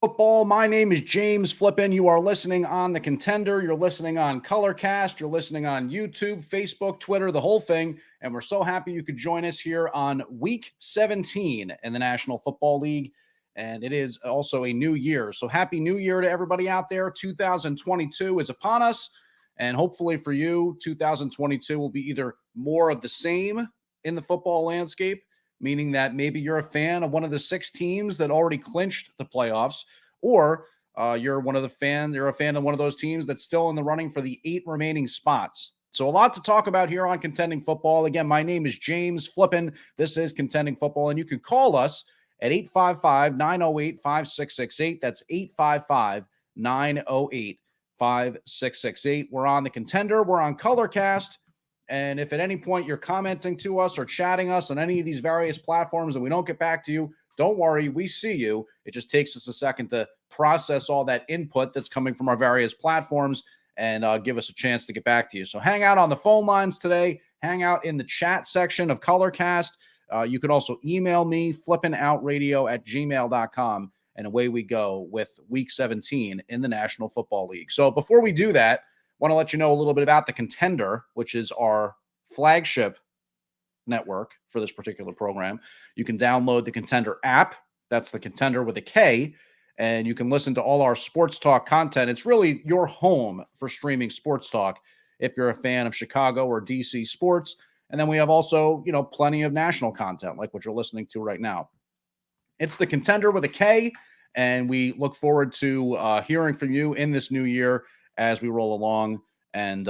Football. My name is James Flippin. You are listening on The Contender. You're listening on Colorcast. You're listening on YouTube, Facebook, Twitter, the whole thing. And we're so happy you could join us here on week 17 in the National Football League. And it is also a new year. So happy new year to everybody out there. 2022 is upon us. And hopefully for you, 2022 will be either more of the same in the football landscape, meaning that maybe you're a fan of one of the 6 teams that already clinched the playoffs, or you're a fan of one of those teams that's still in the running for the 8 remaining spots. So a lot to talk about here on Contending Football. Again, my name is James Flippin. This is Contending Football, and you can call us at 855-908-5668. That's 855-908-5668. We're on The Contender. We're on Colorcast. And if at any point you're commenting to us or chatting us on any of these various platforms and we don't get back to you, don't worry, we see you. It just takes us a second to process all that input that's coming from our various platforms and give us a chance to get back to you. So hang out on the phone lines today. Hang out in the chat section of Colorcast. You can also email me, flippinoutradio@gmail.com, and away we go with Week 17 in the National Football League. So before we do that, want to let you know a little bit about The Contender, which is our flagship network for this particular program. You can download the Contender app. That's The Contender with a K. And you can listen to all our sports talk content. It's really your home for streaming sports talk if you're a fan of Chicago or DC sports. And then we have also, plenty of national content like what you're listening to right now. It's The Contender with a K. And we look forward to hearing from you in this new year as we roll along and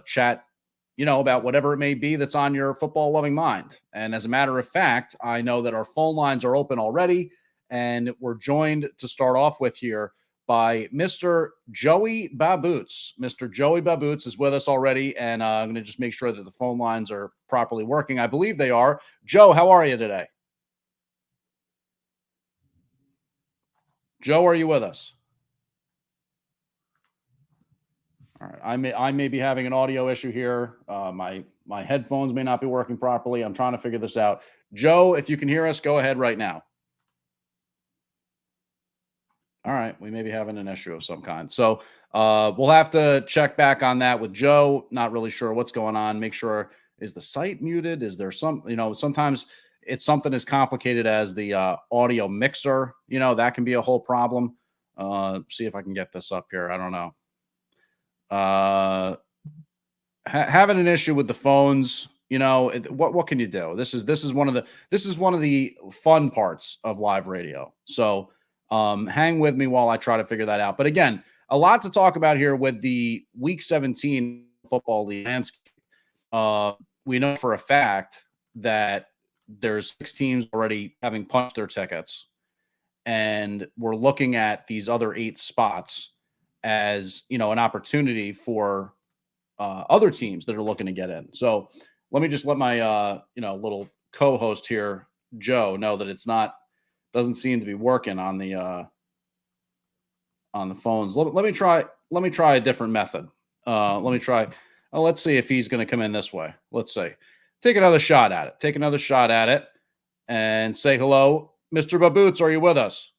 chat, about whatever it may be that's on your football-loving mind. And as a matter of fact, I know that our phone lines are open already, and we're joined to start off with here by Mr. Joey Baboots. Mr. Joey Baboots is with us already, and I'm going to just make sure that the phone lines are properly working. I believe they are. Joe, how are you today? Joe, are you with us? All right. I may be having an audio issue here. My headphones may not be working properly. I'm trying to figure this out. Joe, if you can hear us, go ahead right now. All right. We may be having an issue of some kind. So we'll have to check back on that with Joe. Not really sure what's going on. Make sure, is the site muted? Is there sometimes it's something as complicated as the audio mixer. That can be a whole problem. See if I can get this up here. I don't know. Having an issue with the phones, what can you do? This is one of the fun parts of live radio. So hang with me while I try to figure that out. But again, a lot to talk about here with the Week 17 football league landscape. We know for a fact that there's 6 teams already having punched their tickets, and we're looking at these other 8 spots as an opportunity for other teams that are looking to get in. So let me just let my little co-host here, Joe, know that doesn't seem to be working on the phones. Let me try a different method. Let's see if he's going to come in this way. Let's see. Take another shot at it and say hello. Mr. Baboots, are you with us?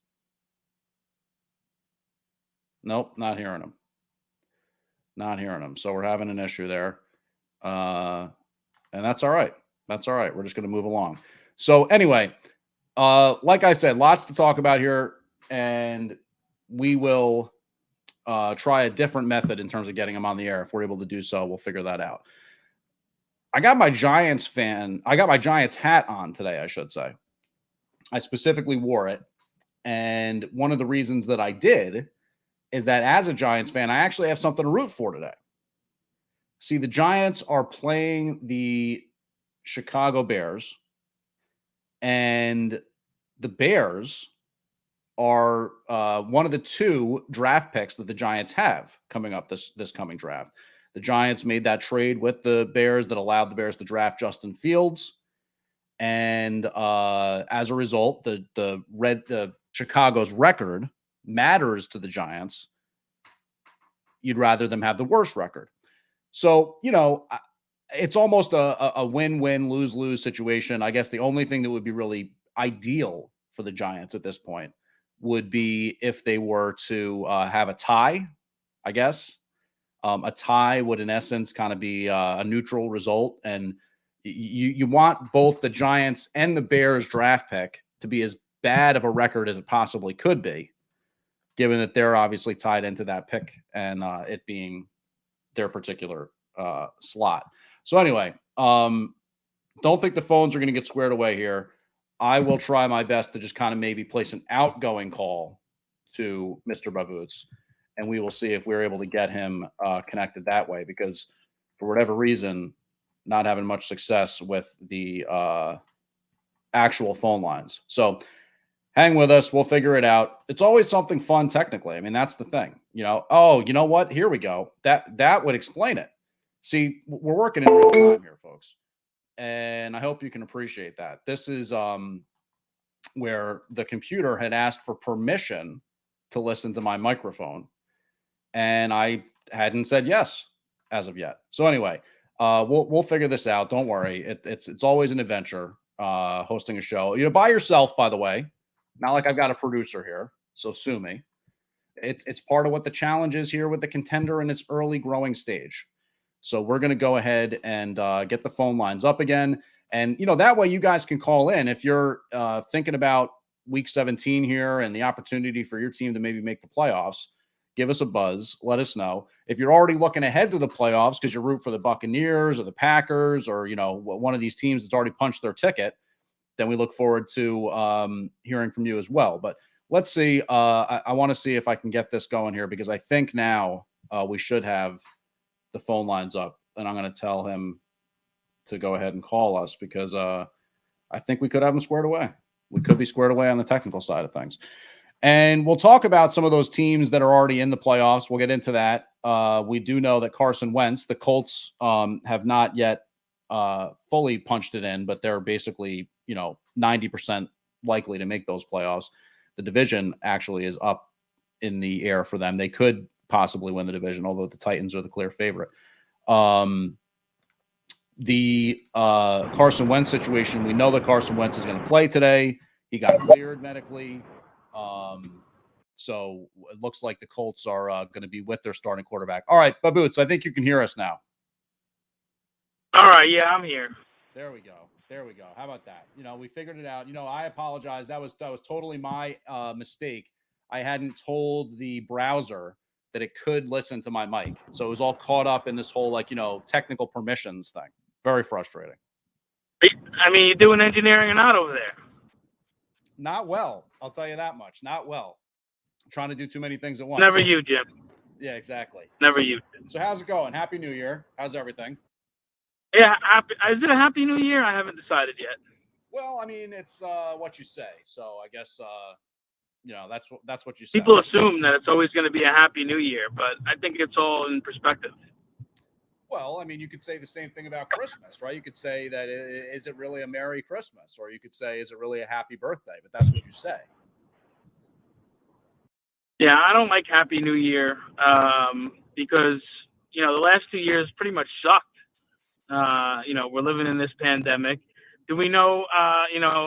Nope, not hearing him. So we're having an issue there. And that's all right. We're just going to move along. So anyway, like I said, lots to talk about here, and we will try a different method in terms of getting him on the air. If we're able to do so, we'll figure that out. I got my Giants hat on today, I should say. I specifically wore it. And one of the reasons that I did is that as a Giants fan, I actually have something to root for today. See, the Giants are playing the Chicago Bears, and the Bears are one of the 2 draft picks that the Giants have coming up this coming draft. The Giants made that trade with the Bears that allowed the Bears to draft Justin Fields, and as a result, the Chicago's record matters to the Giants. You'd rather them have the worst record. So, it's almost a win-win, lose-lose situation. I guess the only thing that would be really ideal for the Giants at this point would be if they were to have a tie, I guess. A tie would, in essence, kind of be a neutral result. And you want both the Giants and the Bears draft pick to be as bad of a record as it possibly could be, given that they're obviously tied into that pick and it being their particular slot. So anyway, don't think the phones are going to get squared away here. I will try my best to just kind of maybe place an outgoing call to Mr. Baboots, and we will see if we're able to get him connected that way, because for whatever reason, not having much success with the actual phone lines. So hang with us. We'll figure it out. It's always something fun technically. I mean, that's the thing. Oh, you know what? Here we go. That would explain it. See, we're working in real time here, folks. And I hope you can appreciate that. This is where the computer had asked for permission to listen to my microphone, and I hadn't said yes as of yet. So anyway, we'll figure this out. Don't worry. It's always an adventure hosting a show. By yourself, by the way. Not like I've got a producer here, so sue me. It's part of what the challenge is here with the Contender in its early growing stage. So we're going to go ahead and get the phone lines up again. And, that way you guys can call in. If you're thinking about week 17 here and the opportunity for your team to maybe make the playoffs, give us a buzz. Let us know. If you're already looking ahead to the playoffs because you root for the Buccaneers or the Packers or, one of these teams that's already punched their ticket, then we look forward to hearing from you as well. But let's see. I want to see if I can get this going here, because I think now we should have the phone lines up, and I'm going to tell him to go ahead and call us, because I think we could have him squared away. We could be squared away on the technical side of things. And we'll talk about some of those teams that are already in the playoffs. We'll get into that. We do know that Carson Wentz, the Colts, have not yet fully punched it in, but they're basically, 90% likely to make those playoffs. The division actually is up in the air for them. They could possibly win the division, although the Titans are the clear favorite. The Carson Wentz situation, we know that Carson Wentz is going to play today. He got cleared medically. So it looks like the Colts are going to be with their starting quarterback. All right, Baboots, I think you can hear us now. All right, yeah, I'm here. There we go. How about that? We figured it out. I apologize. That was totally my mistake. I hadn't told the browser that it could listen to my mic. So it was all caught up in this whole, technical permissions thing. Very frustrating. I mean, you're doing engineering or not over there? Not well. I'll tell you that much. Not well. I'm trying to do too many things at once. Never you, Jim. Yeah, exactly. Never you. So how's it going? Happy New Year. How's everything? Yeah, is it a Happy New Year? I haven't decided yet. Well, I mean, it's what you say. So I guess that's what you say. People assume that it's always going to be a Happy New Year, but I think it's all in perspective. Well, I mean, you could say the same thing about Christmas, right? You could say that is it really a Merry Christmas, or you could say is it really a Happy Birthday? But that's what you say. Yeah, I don't like Happy New Year because the last 2 years pretty much sucked. We're living in this pandemic. Do we know,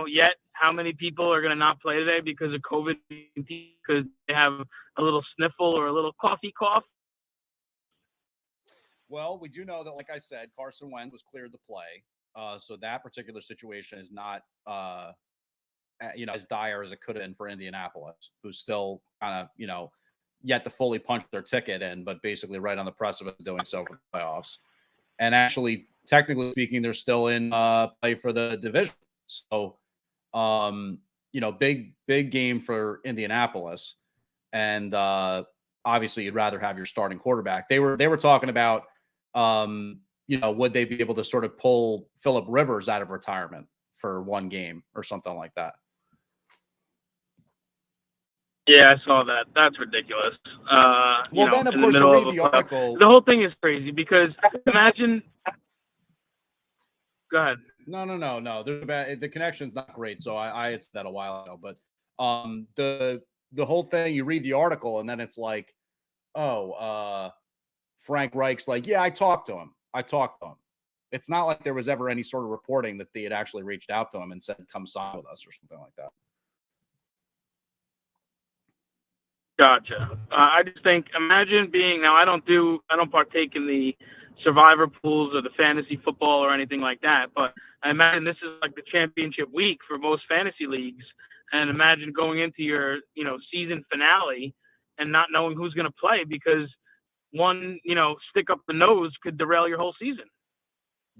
yet how many people are going to not play today because of COVID? Because they have a little sniffle or a little coughy cough? Well, we do know that, like I said, Carson Wentz was cleared to play. So that particular situation is not, as dire as it could have been for Indianapolis, who's still kind of, yet to fully punch their ticket in, but basically right on the precipice of doing so for the playoffs. And actually, technically speaking, they're still in play for the division. So, big game for Indianapolis. And obviously, you'd rather have your starting quarterback. They were talking about, would they be able to sort of pull Phillip Rivers out of retirement for one game or something like that? Yeah, I saw that. That's ridiculous. Then, of course, you read the article. The whole thing is crazy because imagine. Go ahead. No. The connection's not great, so I had said that a while ago. But the whole thing, you read the article, and then it's like, Frank Reich's like, yeah, I talked to him. It's not like there was ever any sort of reporting that they had actually reached out to him and said, come sign with us or something like that. Gotcha. I just think, imagine being, now I don't partake in the survivor pools or the fantasy football or anything like that, but I imagine this is like the championship week for most fantasy leagues. And imagine going into your, season finale and not knowing who's going to play because one, stick up the nose could derail your whole season.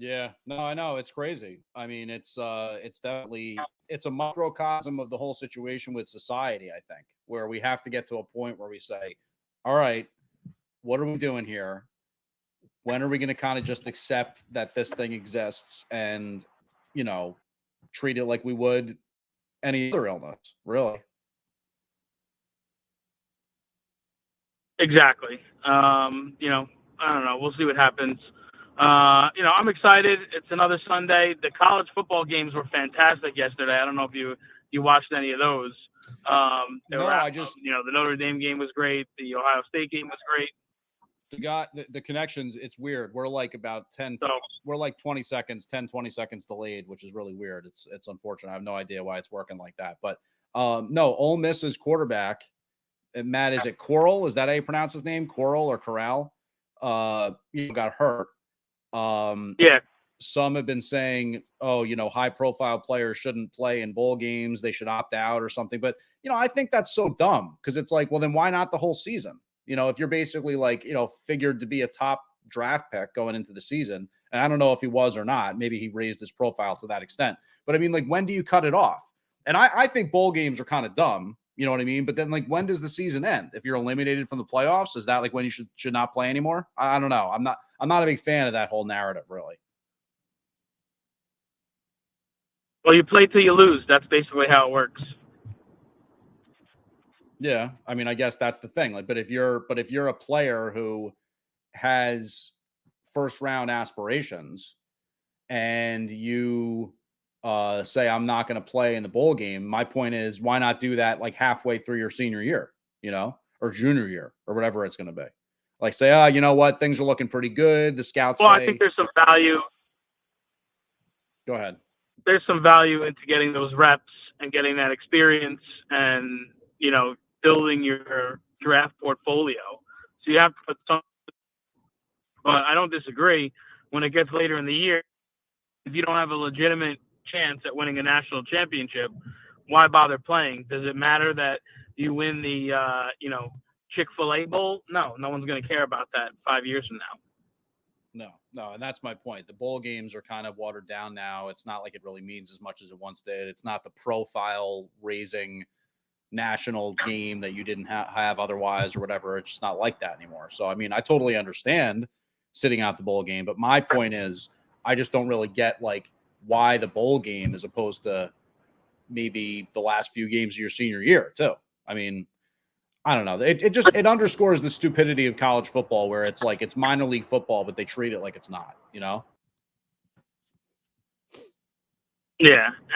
Yeah, no, I know it's crazy. I mean, it's definitely it's a microcosm of the whole situation with society, I think, where we have to get to a point where we say, all right, what are we doing here? When are we going to kind of just accept that this thing exists and, you know, treat it like we would any other illness, really? Exactly. I don't know. We'll see what happens. I'm excited. It's another Sunday. The college football games were fantastic yesterday. I don't know if you watched any of those. No, I just the Notre Dame game was great. The Ohio State game was great. the connections, it's weird. We're like about 10 So we're like 20 seconds, 20 seconds delayed, which is really weird. It's unfortunate. I have no idea why it's working like that. But no, Ole Miss's quarterback, Matt, is it Coral? Is that how you pronounce his name? Coral or Corral? Got hurt. yeah, Some have been saying, oh, high profile players shouldn't play in bowl games. They should opt out or something. But, I think that's so dumb because it's like, well, then why not the whole season? If you're basically like, figured to be a top draft pick going into the season, and I don't know if he was or not, maybe he raised his profile to that extent. But I mean, like, when do you cut it off? And I think bowl games are kind of dumb. You know what I mean? But then, like, when does the season end? If you're eliminated from the playoffs, is that like when you should not play anymore? I don't know. I'm not a big fan of that whole narrative, really. well, you play till you lose. That's basically how it works. Yeah, I mean, I guess that's the thing. Like, but if you're a player who has first round aspirations and you say I'm not going to play in the bowl game, my point is, why not do that like halfway through your senior year, or junior year or whatever it's going to be? Like, say, you know what, things are looking pretty good. The scouts Well, say, I think there's some value. go ahead. There's some value into getting those reps and getting that experience and building your draft portfolio. So you have to put some. But I don't disagree. When it gets later in the year, if you don't have a legitimate chance at winning a national championship, why bother playing? Does it matter that you win the Chick-fil-A Bowl? No one's going to care about that 5 years from now. No, and that's my point. The bowl games are kind of watered down now. It's not like it really means as much as it once did. It's not the profile raising national game that you didn't have otherwise or whatever. It's just not like that anymore. So, I mean, I totally understand sitting out the bowl game, but my point is I just don't really get like why the bowl game as opposed to maybe the last few games of your senior year too. I mean, I don't know. It underscores the stupidity of college football where it's like it's minor league football, but they treat it like it's not, Yeah,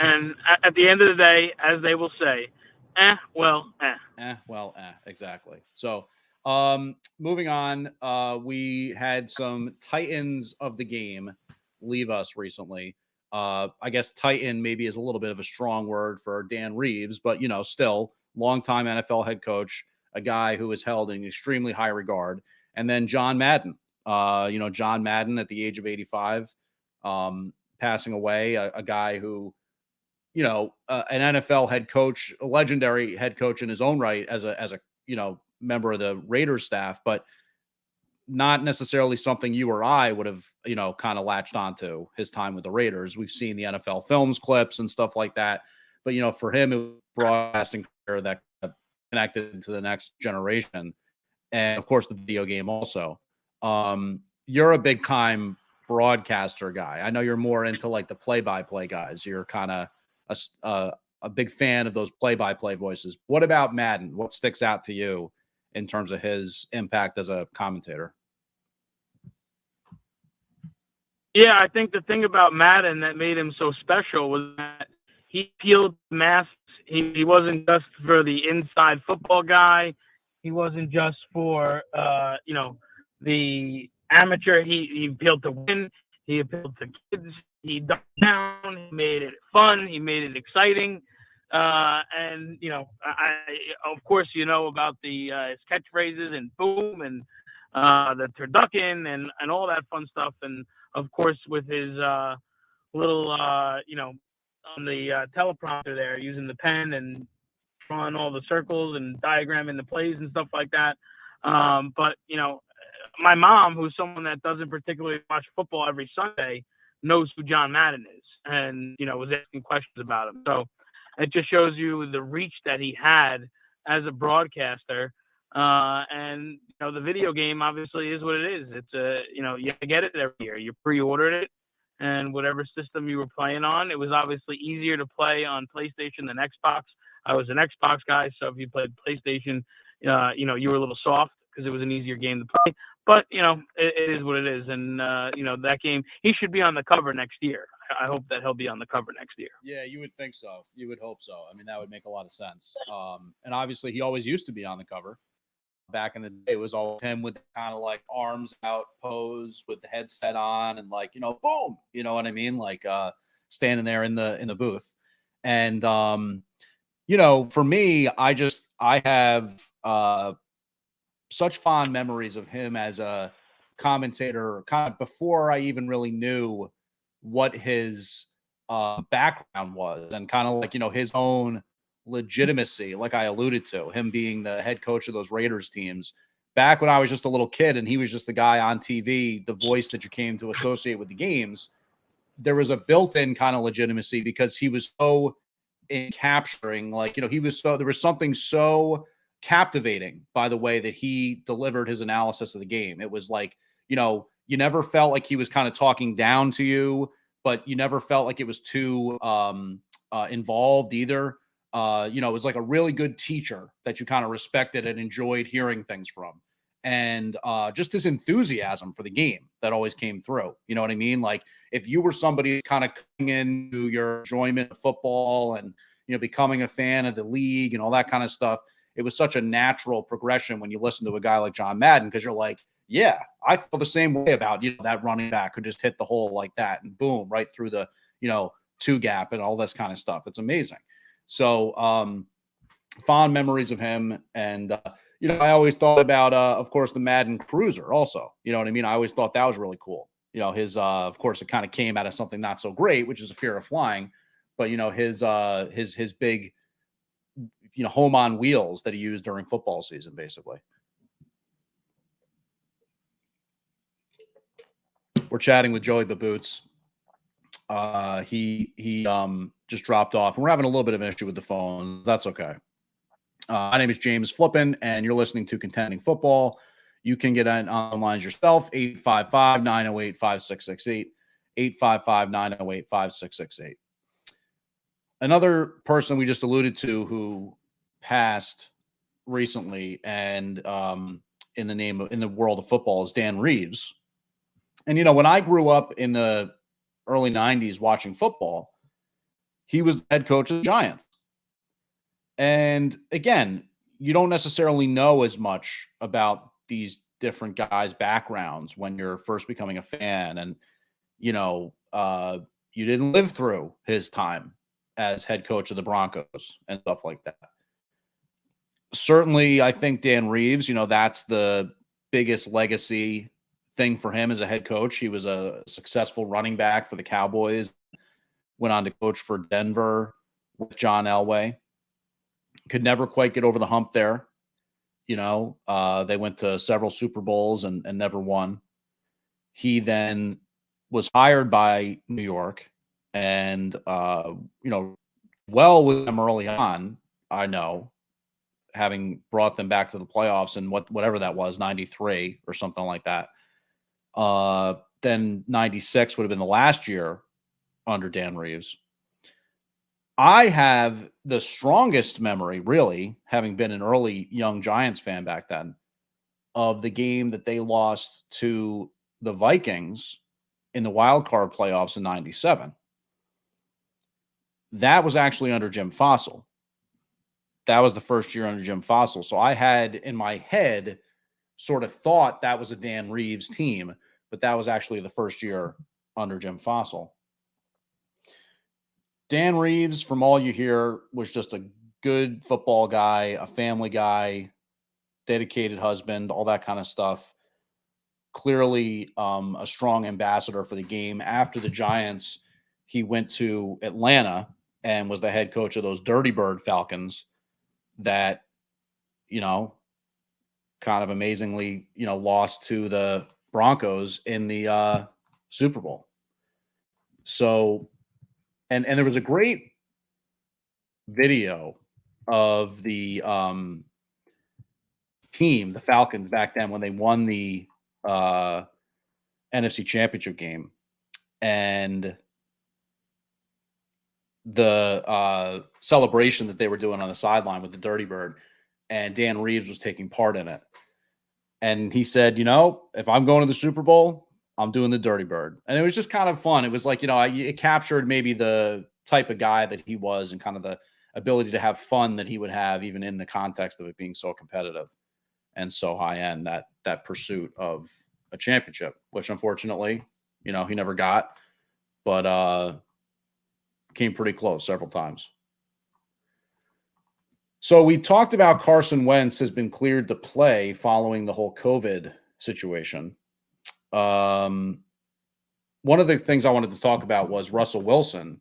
and at the end of the day, as they will say, exactly. So, moving on, we had some Titans of the game leave us recently. I guess Titan maybe is a little bit of a strong word for Dan Reeves, but still longtime NFL head coach, a guy who is held in extremely high regard. And then John Madden, John Madden at the age of 85, passing away, a guy who, an NFL head coach, a legendary head coach in his own right as a member of the Raiders staff, but not necessarily something you or I would have, kind of latched onto his time with the Raiders. We've seen the NFL films clips and stuff like that. But, for him, it was broadcasting career that connected to the next generation. And of course, the video game also. You're a big time broadcaster guy. I know you're more into like the play-by-play guys. You're kind of a big fan of those play-by-play voices. What about Madden? What sticks out to you in terms of his impact as a commentator? Yeah, I think the thing about Madden that made him so special was that he peeled masks. He wasn't just for the inside football guy. He wasn't just for the amateur. He appealed to win. He appealed to kids. He dumbed down. He made it fun. He made it exciting. And of course, about the his catchphrases and boom and the turducken and all that fun stuff. And of course, with his little, on the teleprompter there, using the pen and drawing all the circles and diagramming the plays and stuff like that. But my mom, who's someone that doesn't particularly watch football every Sunday, knows who John Madden is, and was asking questions about him. So it just shows you the reach that he had as a broadcaster. And the video game obviously is what it is. It's you get it every year. You pre-ordered it, and whatever system you were playing on, it was obviously easier to play on PlayStation than Xbox. I was an Xbox guy, so if you played PlayStation, you were a little soft because it was an easier game to play. But it is what it is, and that game, he should be on the cover next year. I hope that he'll be on the cover next year. Yeah, you would think so. You would hope so. I mean, that would make a lot of sense. And obviously, he always used to be on the cover. Back in the day, it was always him with kind of like arms out pose with the headset on and like, boom, you know what I mean? Like standing there in the booth. And for me, I have such fond memories of him as a commentator kind of before I even really knew what his background was and kind of like, his own legitimacy, like I alluded to, him being the head coach of those Raiders teams back when I was just a little kid and he was just the guy on TV, the voice that you came to associate with the games. There was a built-in kind of legitimacy because he was so in capturing, like, there was something so captivating by the way that he delivered his analysis of the game. It was like, you never felt like he was kind of talking down to you, but you never felt like it was too involved either. It was like a really good teacher that you kind of respected and enjoyed hearing things from. And just his enthusiasm for the game that always came through. You know what I mean? Like if you were somebody kind of coming into your enjoyment of football and, becoming a fan of the league and all that kind of stuff, it was such a natural progression when you listen to a guy like John Madden, because you're like, yeah, I feel the same way about, that running back who just hit the hole like that and boom, right through the, two gap and all this kind of stuff. It's amazing. So fond memories of him. And, I always thought about, of course, the Madden Cruiser also. You know what I mean? I always thought that was really cool. His, of course, it kind of came out of something not so great, which is a fear of flying. But, his big, home on wheels that he used during football season, basically. We're chatting with Joey Baboots. He just dropped off, and we're having a little bit of an issue with the phone. That's okay. My name is James Flippin, and you're listening to Contending Football. You can get on the lines yourself, 855-908-5668, 855-908-5668. Another person we just alluded to who passed recently and in the world of football is Dan Reeves. And, when I grew up in the early 90s watching football, he was the head coach of the Giants. And again, you don't necessarily know as much about these different guys' backgrounds when you're first becoming a fan. And, you didn't live through his time as head coach of the Broncos and stuff like that. Certainly, I think Dan Reeves, that's the biggest legacy thing for him as a head coach. He was a successful running back for the Cowboys, went on to coach for Denver with John Elway. Could never quite get over the hump there. They went to several Super Bowls and never won. He then was hired by New York and, well with them early on, I know, having brought them back to the playoffs in whatever that was, 93 or something like that. Then 96 would have been the last year under Dan Reeves. I have the strongest memory, really, having been an early young Giants fan back then, of the game that they lost to the Vikings in the wild card playoffs in 97. That was actually under Jim Fossil. That was the first year under Jim Fossil. So I had in my head sort of thought that was a Dan Reeves team, but that was actually the first year under Jim Fossil. Dan Reeves, from all you hear, was just a good football guy, a family guy, dedicated husband, all that kind of stuff. Clearly a strong ambassador for the game. After the Giants, he went to Atlanta and was the head coach of those Dirty Bird Falcons that, kind of amazingly, lost to the Broncos in the Super Bowl. So, and there was a great video of the team, the Falcons, back then when they won the NFC Championship game, and the celebration that they were doing on the sideline with the Dirty Bird, and Dan Reeves was taking part in it. And he said, if I'm going to the Super Bowl, I'm doing the Dirty Bird. And it was just kind of fun. It was like, it captured maybe the type of guy that he was and kind of the ability to have fun that he would have, even in the context of it being so competitive and so high end, that pursuit of a championship, which unfortunately, he never got, but came pretty close several times. So we talked about Carson Wentz has been cleared to play following the whole COVID situation. One of the things I wanted to talk about was Russell Wilson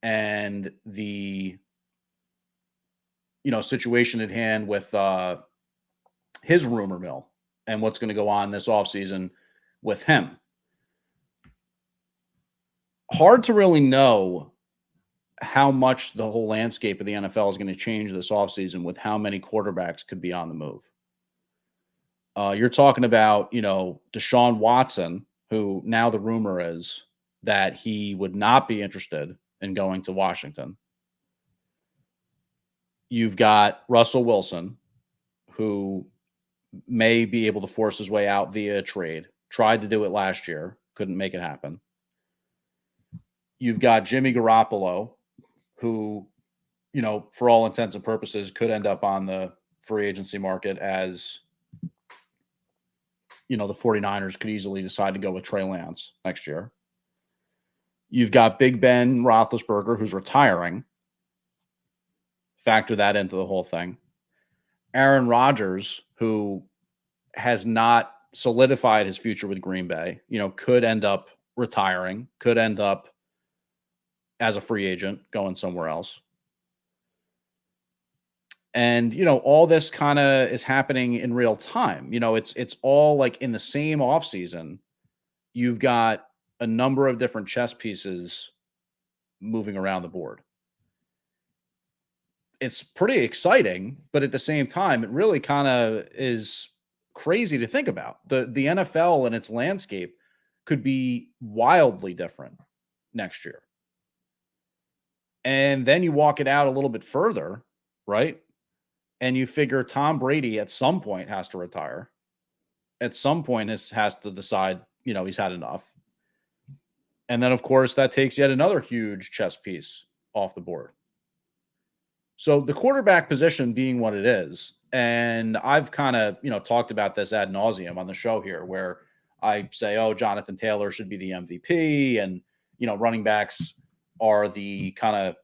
and the situation at hand with his rumor mill and what's going to go on this offseason with him. Hard to really know how much the whole landscape of the NFL is going to change this offseason with how many quarterbacks could be on the move. You're talking about, Deshaun Watson, who now the rumor is that he would not be interested in going to Washington. You've got Russell Wilson, who may be able to force his way out via a trade. Tried to do it last year, couldn't make it happen. You've got Jimmy Garoppolo, who, for all intents and purposes, could end up on the free agency market as, the 49ers could easily decide to go with Trey Lance next year. You've got Big Ben Roethlisberger, who's retiring. Factor that into the whole thing. Aaron Rodgers, who has not solidified his future with Green Bay, could end up retiring, could end up as a free agent going somewhere else. And, all this kind of is happening in real time. It's all like in the same offseason. You've got a number of different chess pieces moving around the board. It's pretty exciting, but at the same time, it really kind of is crazy to think about. The NFL and its landscape could be wildly different next year. And then you walk it out a little bit further, right? And you figure Tom Brady at some point has to retire. At some point has to decide, he's had enough. And then, of course, that takes yet another huge chess piece off the board. So the quarterback position being what it is, and I've kind of, talked about this ad nauseum on the show here, where I say, Jonathan Taylor should be the MVP, and, running backs are the kind of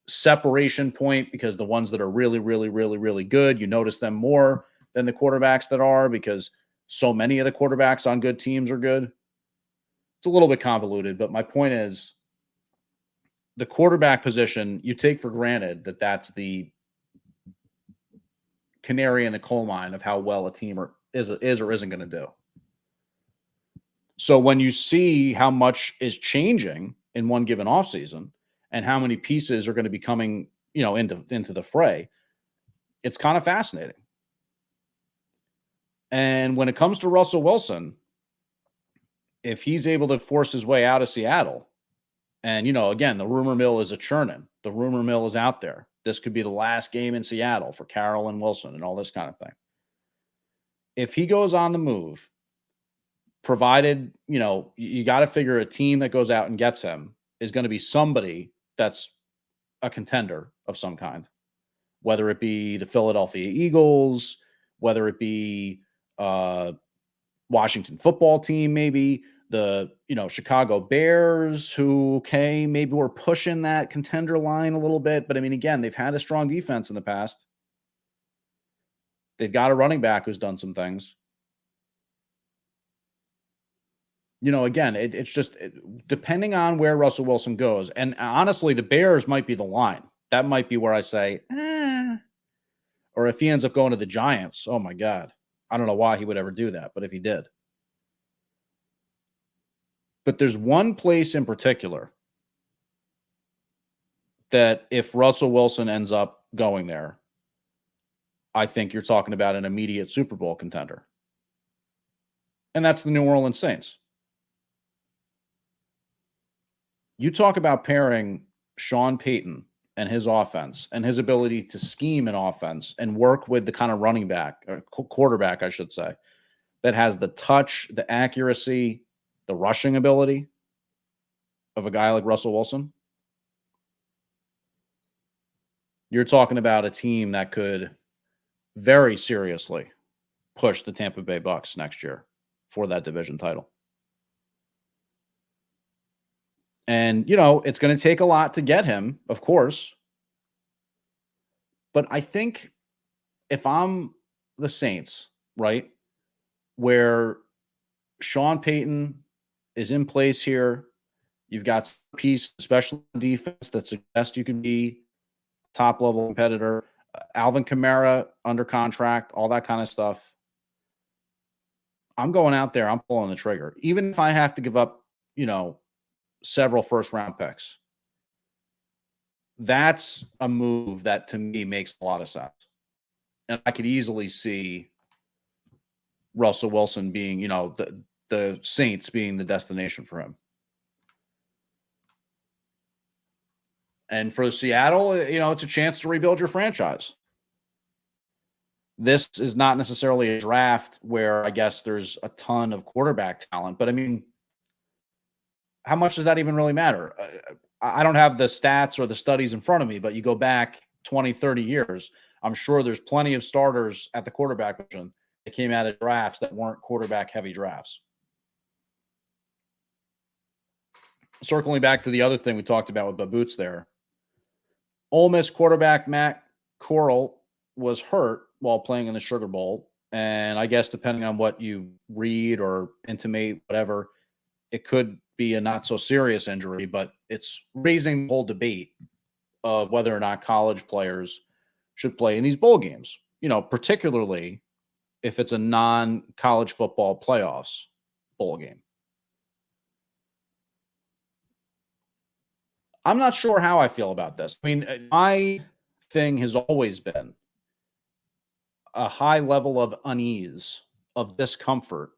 separation point, because the ones that are really, really, really, really good, you notice them more than the quarterbacks that are, because so many of the quarterbacks on good teams are good. It's a little bit convoluted, but my point is the quarterback position, you take for granted that that's the canary in the coal mine of how well a team is or isn't going to do. So when you see how much is changing in one given offseason, and how many pieces are going to be coming, into the fray, it's kind of fascinating. And when it comes to Russell Wilson, if he's able to force his way out of Seattle, and, again, the rumor mill is a churning. The rumor mill is out there. This could be the last game in Seattle for Carroll and Wilson and all this kind of thing. If he goes on the move, provided, you got to figure a team that goes out and gets him is going to be somebody that's a contender of some kind, whether it be the Philadelphia Eagles, whether it be Washington football team, maybe, the Chicago Bears, who, okay, maybe we're pushing that contender line a little bit, but I mean, again, they've had a strong defense in the past. They've got a running back who's done some things. Again, it's just depending on where Russell Wilson goes. And honestly, the Bears might be the line. That might be where I say, or if he ends up going to the Giants, oh my God. I don't know why he would ever do that, but if he did. But there's one place in particular that if Russell Wilson ends up going there, I think you're talking about an immediate Super Bowl contender. And that's the New Orleans Saints. You talk about pairing Sean Payton and his offense and his ability to scheme an offense and work with the kind of running back, or quarterback, I should say, that has the touch, the accuracy, the rushing ability of a guy like Russell Wilson. You're talking about a team that could very seriously push the Tampa Bay Bucks next year for that division title. And, it's going to take a lot to get him, of course. But I think if I'm the Saints, right, where Sean Payton is in place here, you've got a piece, especially on defense, that suggests you can be top-level competitor. Alvin Kamara under contract, all that kind of stuff. I'm going out there. I'm pulling the trigger. Even if I have to give up, several first-round picks. That's a move that, to me, makes a lot of sense. And I could easily see Russell Wilson being, the Saints being the destination for him. And for Seattle, it's a chance to rebuild your franchise. This is not necessarily a draft where I guess there's a ton of quarterback talent, but I mean, how much does that even really matter? I don't have the stats or the studies in front of me, but you go back 20, 30 years, I'm sure there's plenty of starters at the quarterback position that came out of drafts that weren't quarterback-heavy drafts. Circling back to the other thing we talked about with Baboots there, Ole Miss quarterback Matt Corral was hurt while playing in the Sugar Bowl, and I guess depending on what you read or intimate, whatever, it could be a not so serious injury, but it's raising the whole debate of whether or not college players should play in these bowl games, particularly if it's a non-college football playoffs bowl game. I'm not sure how I feel about this. I mean, my thing has always been a high level of unease, of discomfort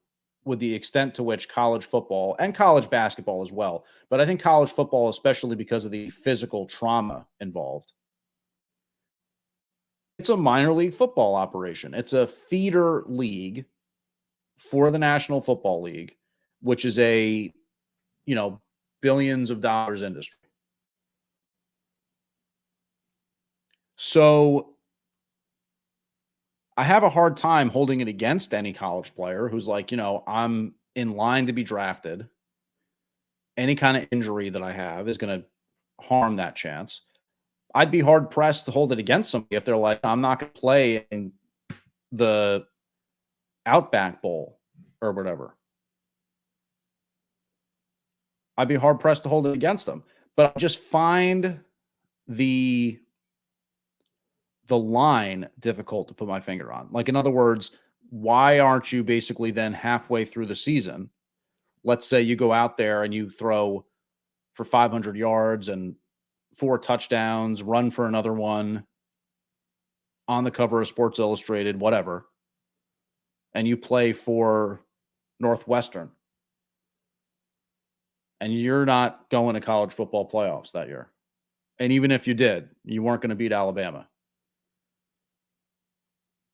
with the extent to which college football and college basketball as well, but I think college football, especially because of the physical trauma involved, it's a minor league football operation. It's a feeder league for the National Football League, which is a, billions of dollars industry. So I have a hard time holding it against any college player who's like, I'm in line to be drafted. Any kind of injury that I have is going to harm that chance. I'd be hard pressed to hold it against somebody if they're like, I'm not going to play in the Outback Bowl or whatever. I'd be hard pressed to hold it against them. But I just find the line difficult to put my finger on. Like, in other words, why aren't you basically then halfway through the season? Let's say you go out there and you throw for 500 yards and 4 touchdowns, run for another one on the cover of Sports Illustrated, whatever, and you play for Northwestern, and you're not going to college football playoffs that year. And even if you did, you weren't going to beat Alabama.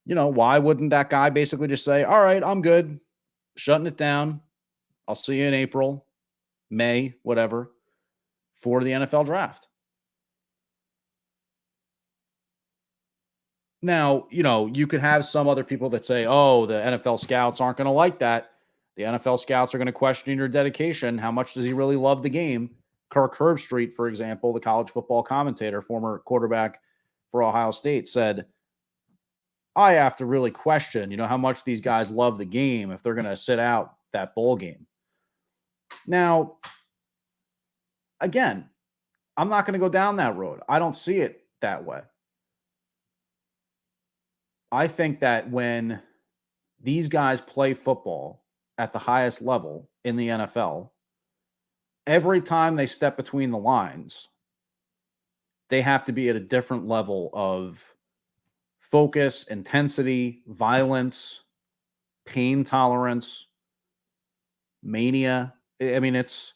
Why wouldn't that guy basically just say, all right, I'm good, shutting it down. I'll see you in April, May, whatever, for the NFL draft. Now, you could have some other people that say, oh, the NFL scouts aren't going to like that. The The NFL scouts are going to question your dedication. How much does he really love the game? Kirk Herbstreit, for example, the college football commentator, former quarterback for Ohio State, said, I have to really question, how much these guys love the game if they're going to sit out that bowl game. Now, again, I'm not going to go down that road. I don't see it that way. I think that when these guys play football at the highest level in the NFL, every time they step between the lines, they have to be at a different level of focus, intensity, violence, pain tolerance, mania. I mean, it's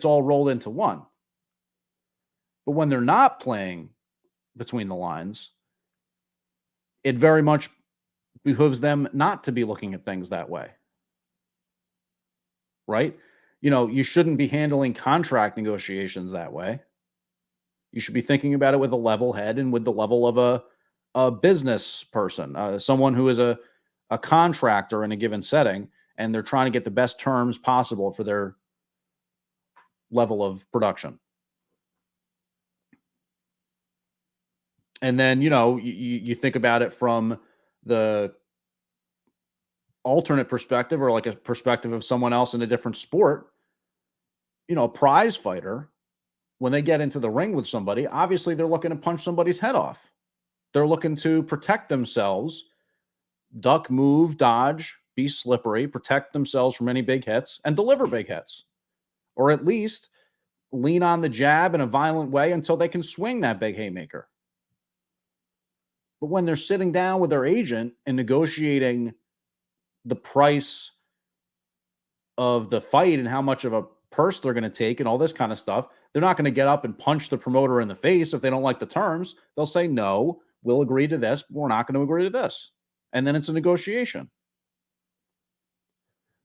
all rolled into one. But when they're not playing between the lines, it very much behooves them not to be looking at things that way. Right? You shouldn't be handling contract negotiations that way. You should be thinking about it with a level head and with the level of a business person, someone who is a contractor in a given setting, and they're trying to get the best terms possible for their level of production. And then, you think about it from the alternate perspective, or like a perspective of someone else in a different sport. A prize fighter, when they get into the ring with somebody, obviously they're looking to punch somebody's head off. They're looking to protect themselves, duck, move, dodge, be slippery, protect themselves from any big hits, and deliver big hits. Or at least lean on the jab in a violent way until they can swing that big haymaker. But when they're sitting down with their agent and negotiating the price of the fight and how much of a purse they're going to take and all this kind of stuff, they're not going to get up and punch the promoter in the face if they don't like the terms. They'll say, no, we'll agree to this, but we're not going to agree to this. And then it's a negotiation.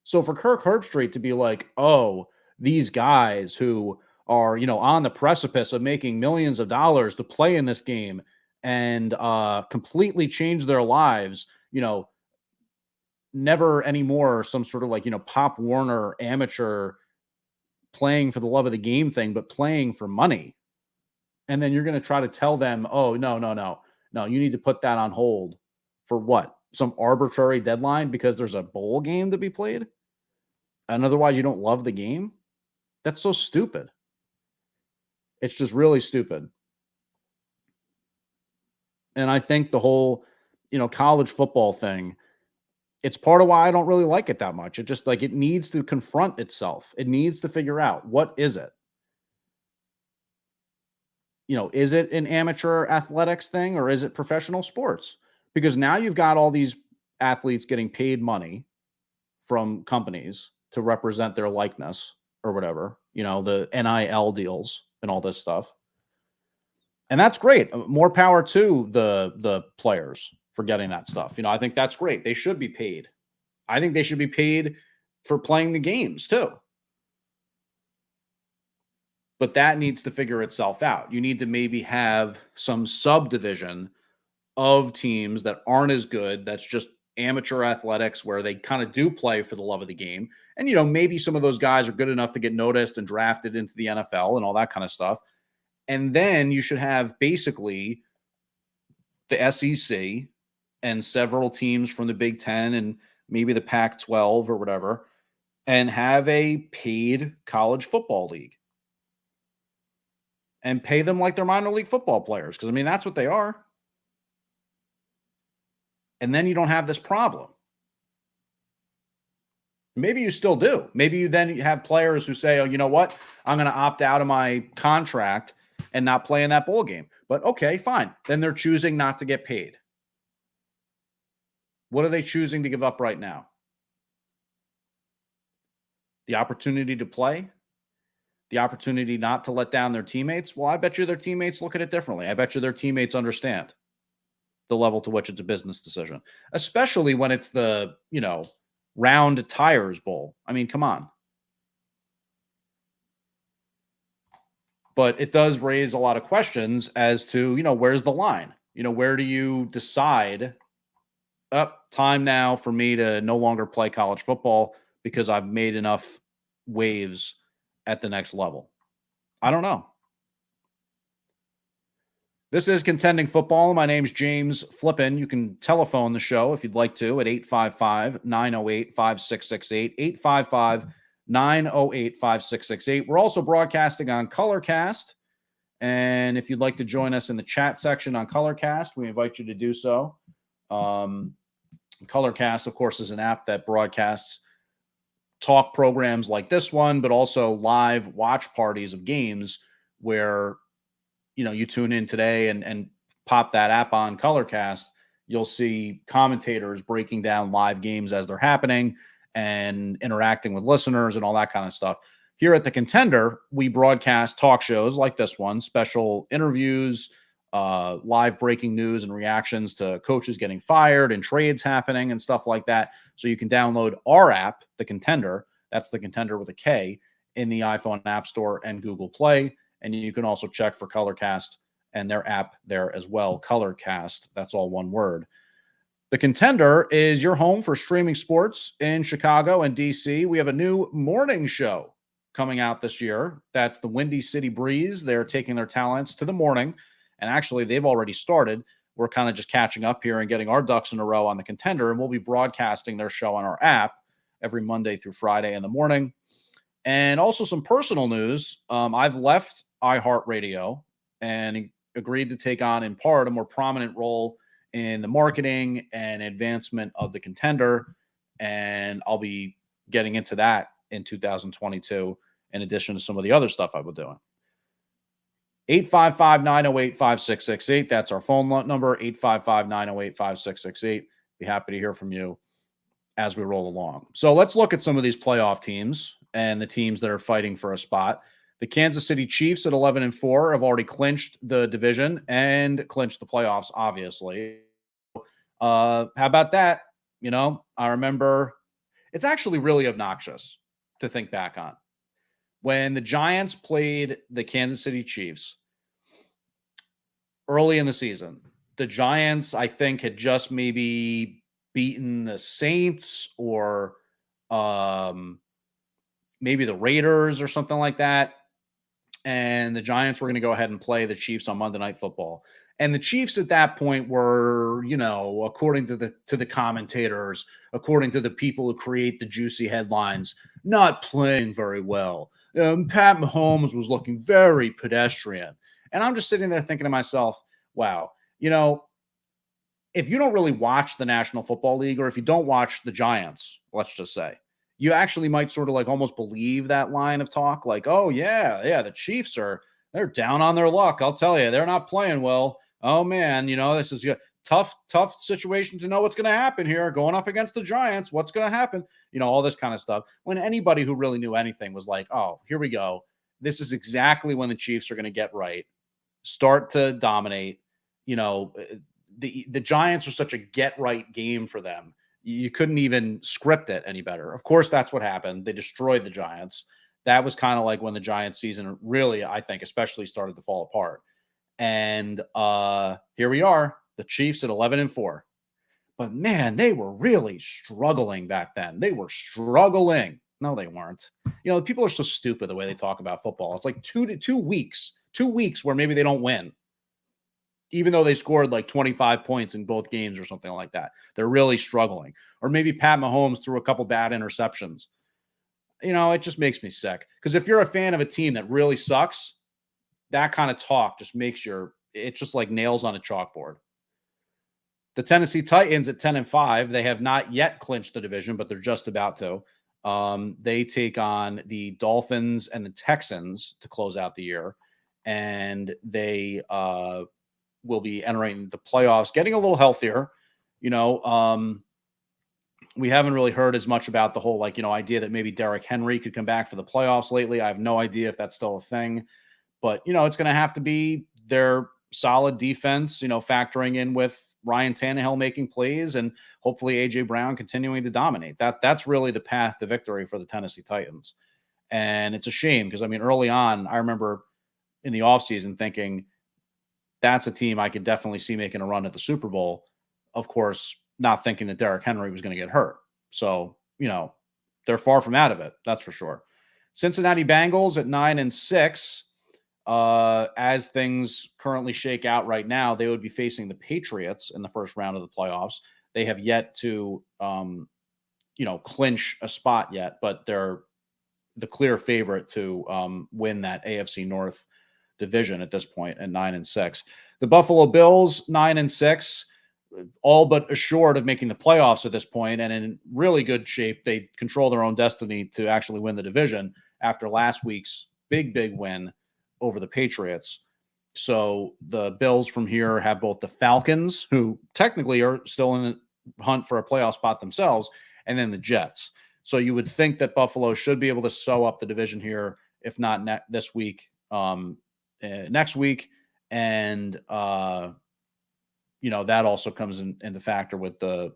So for Kirk Herbstreit to be like, oh, these guys who are, on the precipice of making millions of dollars to play in this game and completely change their lives, never anymore some sort of like, Pop Warner amateur playing for the love of the game thing, but playing for money. And then you're going to try to tell them, oh, no, you need to put that on hold for what? Some arbitrary deadline because there's a bowl game to be played? And otherwise you don't love the game? That's so stupid. It's just really stupid. And I think the whole, college football thing, it's part of why I don't really like it that much. It just it needs to confront itself. It needs to figure out, what is it? Is it an amateur athletics thing or is it professional sports? Because now you've got all these athletes getting paid money from companies to represent their likeness or whatever, the NIL deals and all this stuff. And that's great. More power to the players for getting that stuff. I think that's great. They should be paid. I think they should be paid for playing the games too. But that needs to figure itself out. You need to maybe have some subdivision of teams that aren't as good. That's just amateur athletics where they kind of do play for the love of the game. And, maybe some of those guys are good enough to get noticed and drafted into the NFL and all that kind of stuff. And then you should have basically the SEC and several teams from the Big Ten and maybe the Pac-12 or whatever, and have a paid college football league. And pay them like they're minor league football players. Because, that's what they are. And then you don't have this problem. Maybe you still do. Maybe you then have players who say, oh, you know what? I'm going to opt out of my contract and not play in that bowl game. But okay, fine. Then they're choosing not to get paid. What are they choosing to give up right now? The opportunity to play? The opportunity not to let down their teammates? Well, I bet you their teammates look at it differently. I bet you their teammates understand the level to which it's a business decision, especially when it's the, round tires bowl. Come on. But it does raise a lot of questions as to, where's the line? Where do you decide, time now for me to no longer play college football because I've made enough waves at the next level. I don't know. This is Contending Football. My name's James Flippin. You can telephone the show if you'd like to at 855-908-5668, 855-908-5668. We're also broadcasting on Colorcast. And if you'd like to join us in the chat section on Colorcast, we invite you to do so. Colorcast, of course, is an app that broadcasts talk programs like this one, but also live watch parties of games where, you tune in today and pop that app on Colorcast. You'll see commentators breaking down live games as they're happening and interacting with listeners and all that kind of stuff. Here at The Contender, we broadcast talk shows like this one, special interviews, live breaking news and reactions to coaches getting fired and trades happening and stuff like that. So you can download our app, The Contender. That's The Contender with a K, in the iPhone App Store and Google Play. And you can also check for Colorcast and their app there as well. Colorcast, that's all one word. The Contender is your home for streaming sports in Chicago and DC. We have a new morning show coming out this year. That's the Windy City Breeze. They're taking their talents to the morning. And actually, they've already started. We're kind of just catching up here and getting our ducks in a row on The Contender. And we'll be broadcasting their show on our app every Monday through Friday in the morning. And also some personal news. I've left iHeartRadio and agreed to take on, in part, a more prominent role in the marketing and advancement of The Contender. And I'll be getting into that in 2022, in addition to some of the other stuff I've been doing. 855-908-5668. That's our phone number, 855-908-5668. Be happy to hear from you as we roll along. So let's look at some of these playoff teams and the teams that are fighting for a spot. The Kansas City Chiefs at 11-4 have already clinched the division and clinched the playoffs, obviously. How about that? I remember it's actually really obnoxious to think back on. When the Giants played the Kansas City Chiefs early in the season, the Giants, I think, had just maybe beaten the Saints or maybe the Raiders or something like that. And the Giants were going to go ahead and play the Chiefs on Monday Night Football. And the Chiefs at that point were, according to the commentators, according to the people who create the juicy headlines, not playing very well. Pat Mahomes was looking very pedestrian. And I'm just sitting there thinking to myself, wow, if you don't really watch the National Football League, or if you don't watch the Giants, let's just say, you actually might sort of like almost believe that line of talk. Like, oh, yeah, the Chiefs they're down on their luck. I'll tell you, they're not playing well. Oh, man, this is a tough situation to know what's going to happen here. Going up against the Giants, what's going to happen? All this kind of stuff. When anybody who really knew anything was like, oh, here we go. This is exactly when the Chiefs are going to get right, start to dominate. The Giants are such a get right game for them. You couldn't even script it any better. Of course, that's what happened. They destroyed the Giants. That was kind of like when the Giants season really, I think, especially started to fall apart. And here we are, the Chiefs at 11-4. But man, they were really struggling back then. They were struggling. No, they weren't. People are so stupid the way they talk about football. It's like 2 weeks where maybe they don't win, even though they scored like 25 points in both games or something like that. They're really struggling. Or maybe Pat Mahomes threw a couple bad interceptions. It just makes me sick. Because if you're a fan of a team that really sucks, that kind of talk just makes it's just like nails on a chalkboard. The Tennessee Titans at 10-5, they have not yet clinched the division, but they're just about to. They take on the Dolphins and the Texans to close out the year. And they will be entering the playoffs, getting a little healthier. We haven't really heard as much about the whole, idea that maybe Derrick Henry could come back for the playoffs lately. I have no idea if that's still a thing. But, it's going to have to be their solid defense, factoring in with Ryan Tannehill making plays and hopefully A.J. Brown continuing to dominate. That's really the path to victory for the Tennessee Titans. And it's a shame because, early on, I remember in the offseason thinking that's a team I could definitely see making a run at the Super Bowl. Of course, not thinking that Derrick Henry was going to get hurt. So, they're far from out of it. That's for sure. Cincinnati Bengals at 9-6. As things currently shake out right now, they would be facing the Patriots in the first round of the playoffs. They have yet to, clinch a spot yet, but they're the clear favorite to win that AFC North division at this point at 9-6. The Buffalo Bills 9-6, all but assured of making the playoffs at this point, and in really good shape. They control their own destiny to actually win the division after last week's big win over the Patriots. So the Bills from here have both the Falcons, who technically are still in the hunt for a playoff spot themselves, and then the Jets. So you would think that Buffalo should be able to sew up the division here, if not this week, next week. And, that also comes into factor with the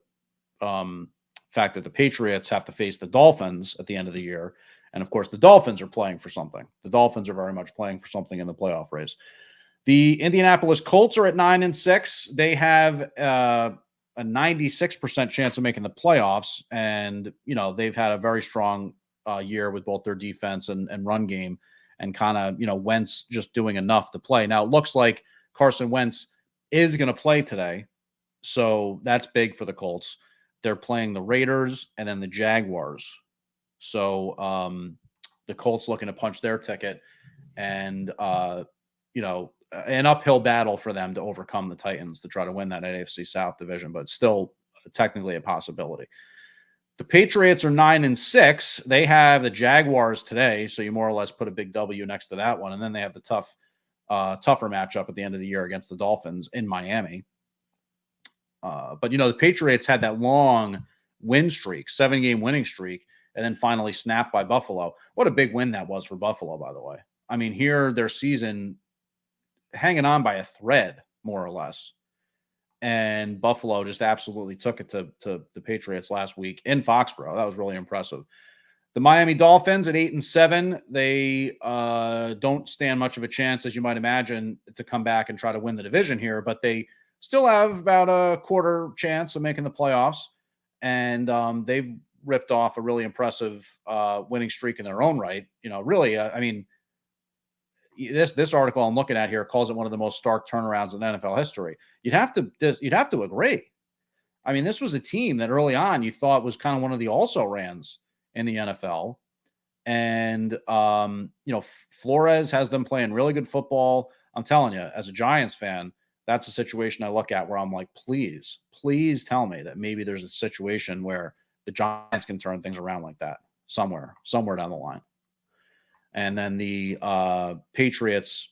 fact that the Patriots have to face the Dolphins at the end of the year. And, of course, the Dolphins are playing for something. The Dolphins are very much playing for something in the playoff race. The Indianapolis Colts are at 9-6. They have a 96% chance of making the playoffs. And, they've had a very strong year with both their defense and run game, and kind of, Wentz just doing enough to play. Now, it looks like Carson Wentz is going to play today. So that's big for the Colts. They're playing the Raiders and then the Jaguars. So the Colts looking to punch their ticket, and, an uphill battle for them to overcome the Titans to try to win that AFC South division, but still technically a possibility. The Patriots are 9-6. They have the Jaguars today, so you more or less put a big W next to that one, and then they have the tougher matchup at the end of the year against the Dolphins in Miami. But the Patriots had that long win streak, 7-game winning streak, and then finally snapped by Buffalo. What a big win that was for Buffalo, by the way. I mean, here their season hanging on by a thread, more or less. And Buffalo just absolutely took it to the Patriots last week in Foxborough. That was really impressive. The Miami Dolphins at 8-7, they don't stand much of a chance, as you might imagine, to come back and try to win the division here, but they still have about a quarter chance of making the playoffs. And they've ripped off a really impressive winning streak in their own right. This article I'm looking at here calls it one of the most stark turnarounds in NFL history. You'd have to agree. I mean, this was a team that early on you thought was kind of one of the also-rans in the NFL. And, Flores has them playing really good football. I'm telling you, as a Giants fan, that's a situation I look at where I'm like, please tell me that maybe there's a situation where the Giants can turn things around like that somewhere down the line. And then the Patriots,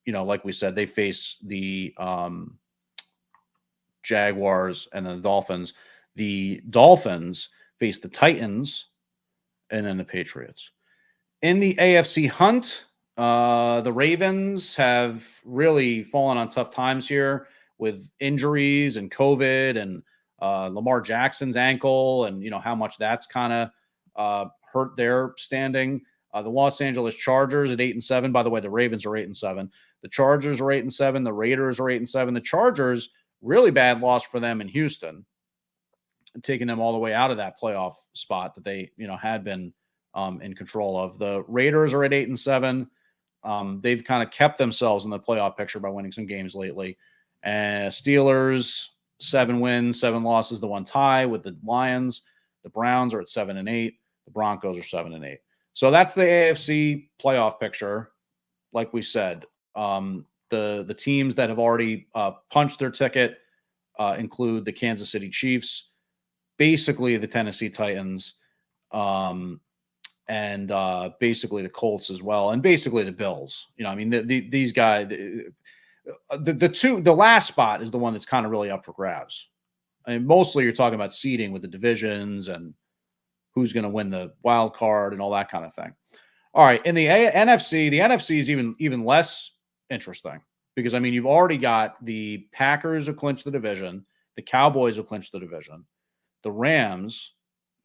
like we said, they face the Jaguars and then the Dolphins. The Dolphins face the Titans and then the Patriots. In the AFC hunt, the Ravens have really fallen on tough times here with injuries and COVID and Lamar Jackson's ankle, and how much that's kind of hurt their standing. The Los Angeles Chargers at 8-7. By the way, the Ravens are 8-7. The Chargers are 8-7. The Raiders are 8-7. The Chargers, really bad loss for them in Houston, taking them all the way out of that playoff spot that they, had been in control of. The Raiders are at 8-7. They've kind of kept themselves in the playoff picture by winning some games lately. And Steelers, 7 wins, 7 losses, the one tie with the Lions. The Browns are at 7-8. The Broncos are 7-8. So that's the AFC playoff picture. Like we said, the teams that have already punched their ticket include the Kansas City Chiefs, basically the Tennessee Titans, and basically the Colts as well, and basically the Bills. These guys, the last spot is the one that's kind of really up for grabs. I mean, mostly you're talking about seeding with the divisions and who's going to win the wild card and all that kind of thing. All right, in the NFC, the NFC is even less interesting because, you've already got the Packers who clinched the division, the Cowboys who clinched the division, the Rams